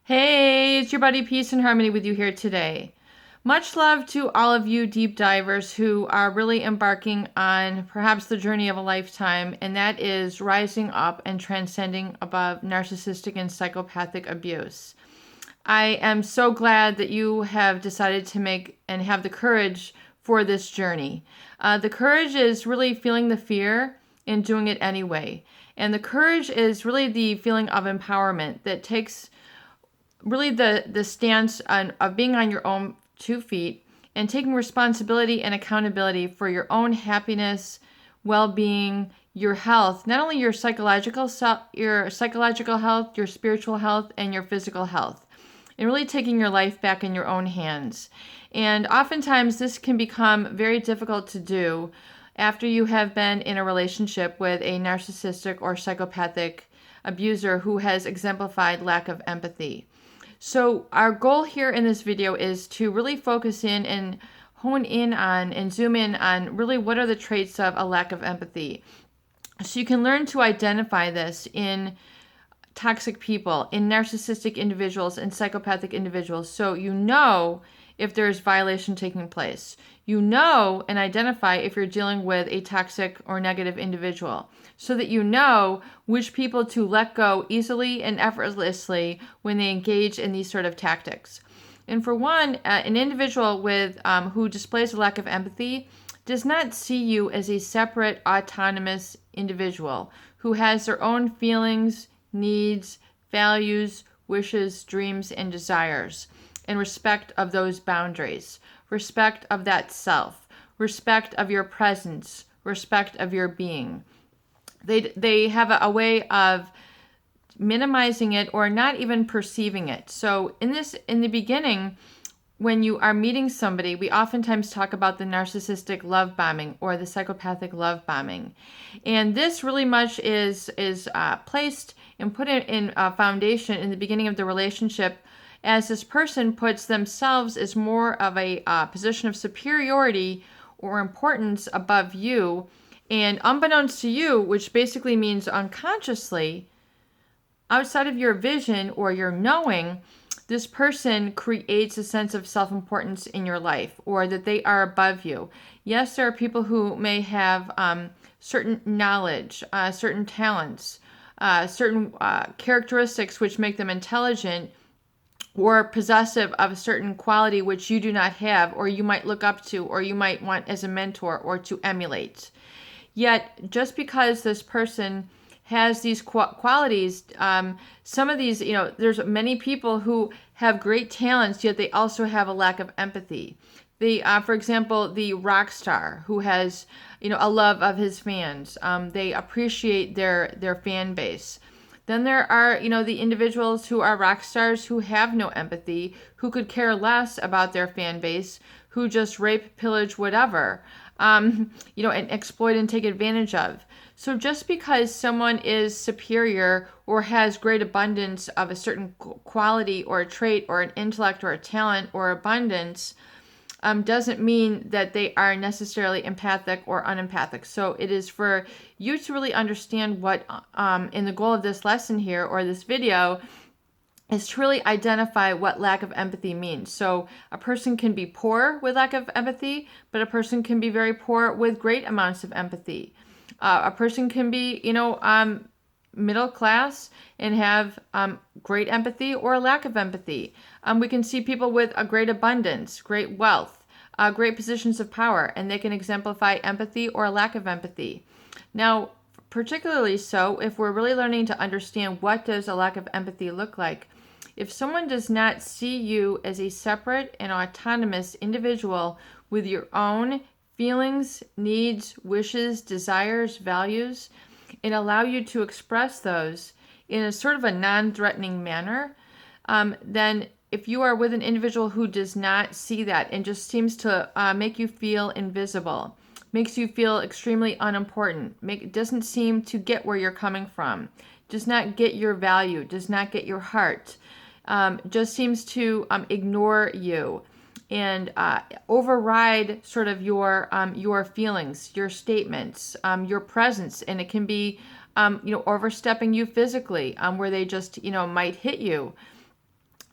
Hey, it's your buddy Peace and Harmony with you here today. Much love to all of you deep divers who are really embarking on perhaps the journey of a lifetime, and that is rising up and transcending above narcissistic and psychopathic abuse. I am so glad that you have decided to make and have the courage for this journey. The courage is really feeling the fear and doing it anyway. And the courage is really the feeling of empowerment that takes really the stance of being on your own 2 feet and taking responsibility and accountability for your own happiness, well-being, your health, not only your psychological health, your spiritual health, and your physical health, and really taking your life back in your own hands. And oftentimes this can become very difficult to do after you have been in a relationship with a narcissistic or psychopathic abuser who has exemplified lack of empathy. So our goal here in this video is to really focus in and hone in on and zoom in on really what are the traits of a lack of empathy. So you can learn to identify this in toxic people, in narcissistic individuals, and psychopathic individuals. So you know if there's violation taking place. You know and identify if you're dealing with a toxic or negative individual, so that you know which people to let go easily and effortlessly when they engage in these sort of tactics. And for one, an individual with who displays a lack of empathy does not see you as a separate, autonomous individual who has their own feelings, needs, values, wishes, dreams, and desires, and respect of those boundaries, respect of that self, respect of your presence, respect of your being. They have a way of minimizing it or not even perceiving it. So in the beginning, when you are meeting somebody, we oftentimes talk about the narcissistic love bombing or the psychopathic love bombing. And this really much is placed and put in a foundation in the beginning of the relationship, as this person puts themselves as more of a position of superiority or importance above you. And unbeknownst to you, which basically means unconsciously, outside of your vision or your knowing, this person creates a sense of self-importance in your life, or that they are above you. Yes, there are people who may have certain knowledge, certain talents, certain characteristics which make them intelligent or possessive of a certain quality which you do not have, or you might look up to, or you might want as a mentor or to emulate. Yet, just because this person has these qualities, some of these, there's many people who have great talents, yet they also have a lack of empathy. For example, the rock star who has, a love of his fans. They appreciate their fan base. Then there are, the individuals who are rock stars who have no empathy, who could care less about their fan base, who just rape, pillage, whatever, and exploit and take advantage of. So just because someone is superior or has great abundance of a certain quality or a trait or an intellect or a talent or abundance, doesn't mean that they are necessarily empathic or unempathic. So it is for you to really understand what, in the goal of this lesson here or this video, is to really identify what lack of empathy means. So a person can be poor with lack of empathy, but a person can be very poor with great amounts of empathy. A person can be, middle class and have great empathy or a lack of empathy. We can see people with a great abundance, great wealth, great positions of power, and they can exemplify empathy or a lack of empathy. Now, particularly so if we're really learning to understand what does a lack of empathy look like. If someone does not see you as a separate and autonomous individual with your own feelings, needs, wishes, desires, values, and allow you to express those in a sort of a non-threatening manner, then if you are with an individual who does not see that and just seems to make you feel invisible, makes you feel extremely unimportant, doesn't seem to get where you're coming from, does not get your value, does not get your heart, just seems to ignore you and override sort of your feelings, your statements, your presence, and it can be overstepping you physically, where they just might hit you.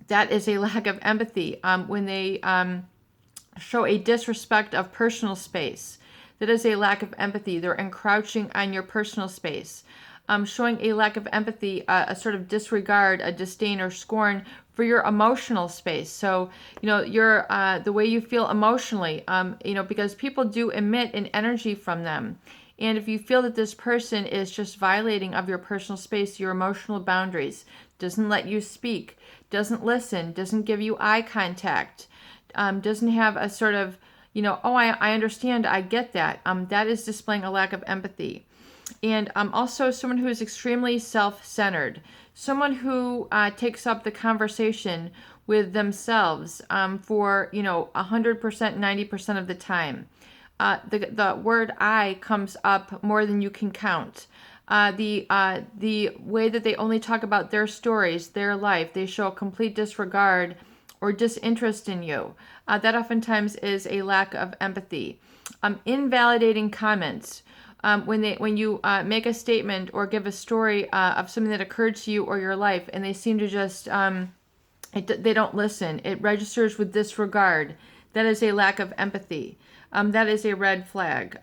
that is a lack of empathy. When they show a disrespect of personal space, that is a lack of empathy. They're encroaching on your personal space. Showing a lack of empathy, a sort of disregard, a disdain or scorn for your emotional space. So, your the way you feel emotionally, because people do emit an energy from them. And if you feel that this person is just violating of your personal space, your emotional boundaries, doesn't let you speak, doesn't listen, doesn't give you eye contact, doesn't have a sort of, oh, I understand, I get that. That is displaying a lack of empathy. And also someone who is extremely self-centered, someone who takes up the conversation with themselves for 100%, 90% of the time. The word "I" comes up more than you can count. The way that they only talk about their stories, their life, they show a complete disregard or disinterest in you. That oftentimes is a lack of empathy. Invalidating comments. When you make a statement or give a story of something that occurred to you or your life, and they seem to just they don't listen. It registers with disregard. That is a lack of empathy. That is a red flag.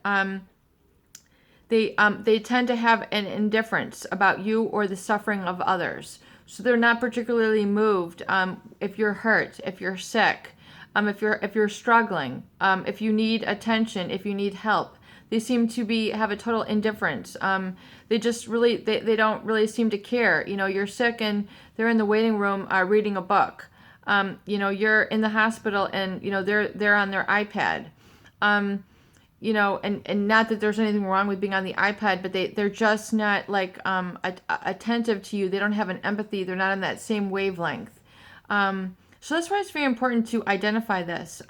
They tend to have an indifference about you or the suffering of others. So they're not particularly moved if you're hurt, if you're sick, if you're struggling, if you need attention, if you need help. They seem to have a total indifference. They just really, they don't really seem to care. You're sick and they're in the waiting room reading a book. You're in the hospital and, they're on their iPad. And not that there's anything wrong with being on the iPad, but they're just not like attentive to you. They don't have an empathy. They're not on that same wavelength. So that's why it's very important to identify this.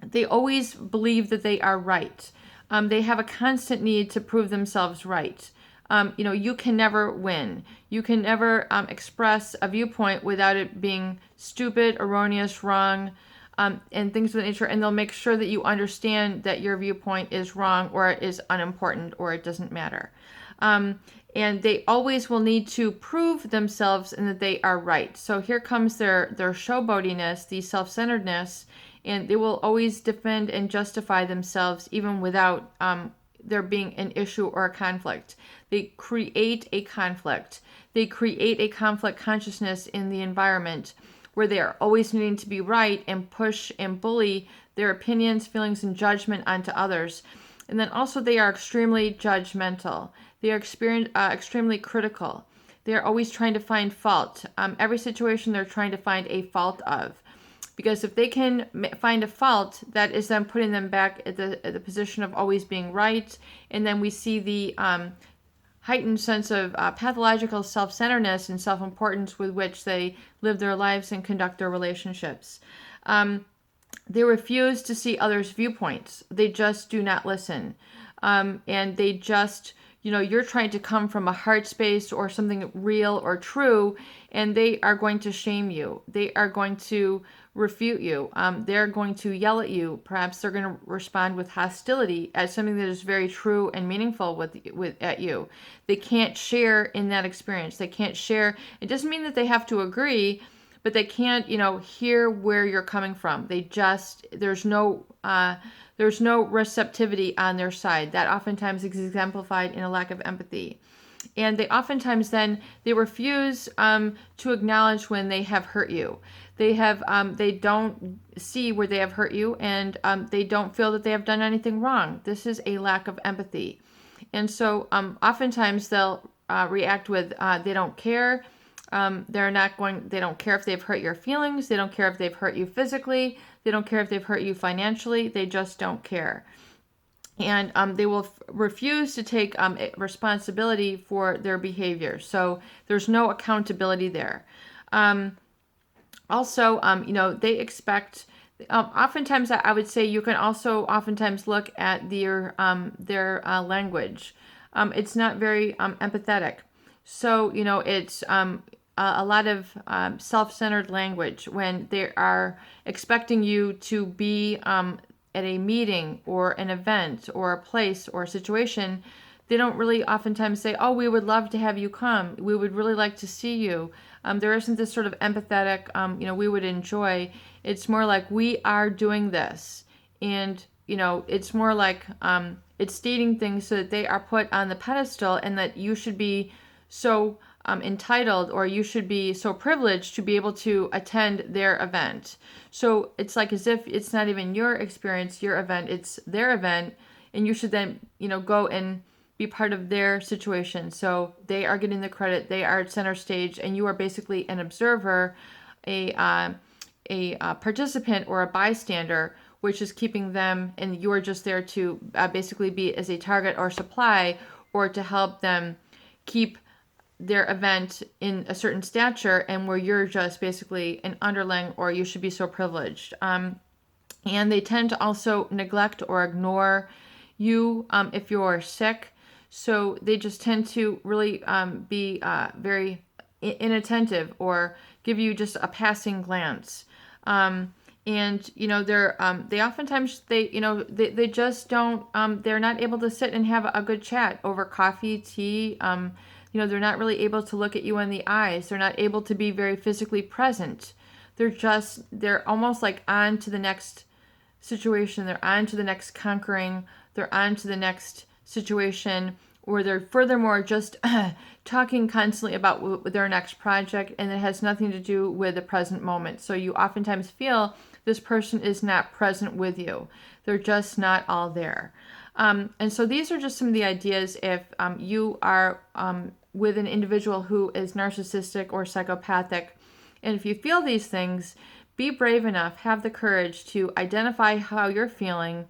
They always believe that they are right. They have a constant need to prove themselves right. You can never win. You can never express a viewpoint without it being stupid, erroneous, wrong, and things of that nature. And they'll make sure that you understand that your viewpoint is wrong or it is unimportant or it doesn't matter. And they always will need to prove themselves and that they are right. So here comes their showboatiness, the self-centeredness, and they will always defend and justify themselves even without there being an issue or a conflict. They create a conflict. They create a conflict consciousness in the environment where they are always needing to be right and push and bully their opinions, feelings, and judgment onto others. And then also they are extremely judgmental. They are extremely critical. They are always trying to find fault. Every situation they're trying to find a fault of. Because if they can find a fault, that is then putting them back at the position of always being right. And then we see the heightened sense of pathological self-centeredness and self-importance with which they live their lives and conduct their relationships. They refuse to see others' viewpoints. They just do not listen. And they just, you're trying to come from a heart space or something real or true, and they are going to shame you. They are going to refute you. They're going to yell at you. Perhaps they're going to respond with hostility at something that is very true and meaningful at you. They can't share in that experience. They can't share. It doesn't mean that they have to agree, but they can't, hear where you're coming from. There's no receptivity on their side. That oftentimes is exemplified in a lack of empathy. And they oftentimes then, they refuse to acknowledge when they have hurt you. They don't see where they have hurt you, and they don't feel that they have done anything wrong. This is a lack of empathy. And so oftentimes they'll react with, they don't care. They don't care if they've hurt your feelings. They don't care if they've hurt you physically. They don't care if they've hurt you financially. They just don't care. And they will refuse to take responsibility for their behavior. So there's no accountability there. Also, they expect, oftentimes I would say you can also oftentimes look at their language. It's not very empathetic. So, it's a lot of self-centered language when they are expecting you to be at a meeting or an event or a place or a situation they don't really oftentimes say, oh, we would love to have you come. We would really like to see you. There isn't this sort of empathetic, we would enjoy. It's more like, we are doing this. And, it's more like it's stating things so that they are put on the pedestal, and that you should be so entitled, or you should be so privileged to be able to attend their event. So it's like as if it's not even your experience, your event, it's their event, and you should then, go and be part of their situation. So they are getting the credit, they are at center stage, and you are basically an observer, a participant, or a bystander, which is keeping them, and you are just there to basically be as a target or supply, or to help them keep their event in a certain stature, and where you're just basically an underling, or you should be so privileged. And they tend to also neglect or ignore you if you're sick. So they just tend to really be very inattentive, or give you just a passing glance. And they oftentimes they just don't they're not able to sit and have a good chat over coffee, tea. They're not really able to look at you in the eyes. They're not able to be very physically present. They're almost like on to the next situation. They're on to the next conquering. They're on to the next situation, or they're furthermore just talking constantly about their next project, and it has nothing to do with the present moment. So you oftentimes feel this person is not present with you. They're just not all there. And so these are just some of the ideas if you are with an individual who is narcissistic or psychopathic. And if you feel these things, be brave enough, have the courage to identify how you're feeling,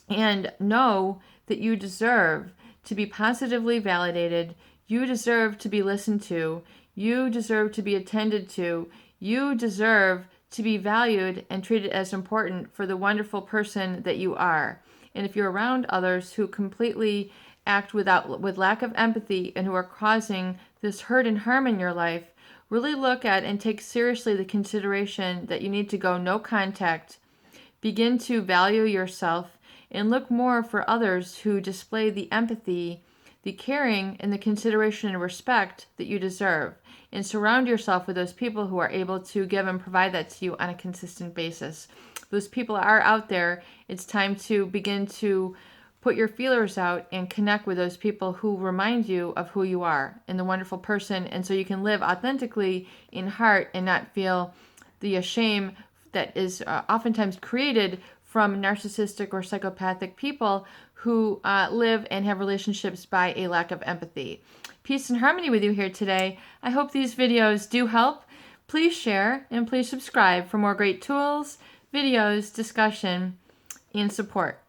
and know that you deserve to be positively validated. You deserve to be listened to. You deserve to be attended to. You deserve to be valued and treated as important for the wonderful person that you are. And if you're around others who completely act with lack of empathy, and who are causing this hurt and harm in your life, really look at and take seriously the consideration that you need to go no contact. Begin to value yourself, and look more for others who display the empathy, the caring, and the consideration and respect that you deserve. And surround yourself with those people who are able to give and provide that to you on a consistent basis. Those people are out there. It's time to begin to put your feelers out and connect with those people who remind you of who you are and the wonderful person. And so you can live authentically in heart, and not feel the shame that is oftentimes created from narcissistic or psychopathic people who live and have relationships by a lack of empathy. Peace and harmony with you here today. I hope these videos do help. Please share, and please subscribe for more great tools, videos, discussion, and support.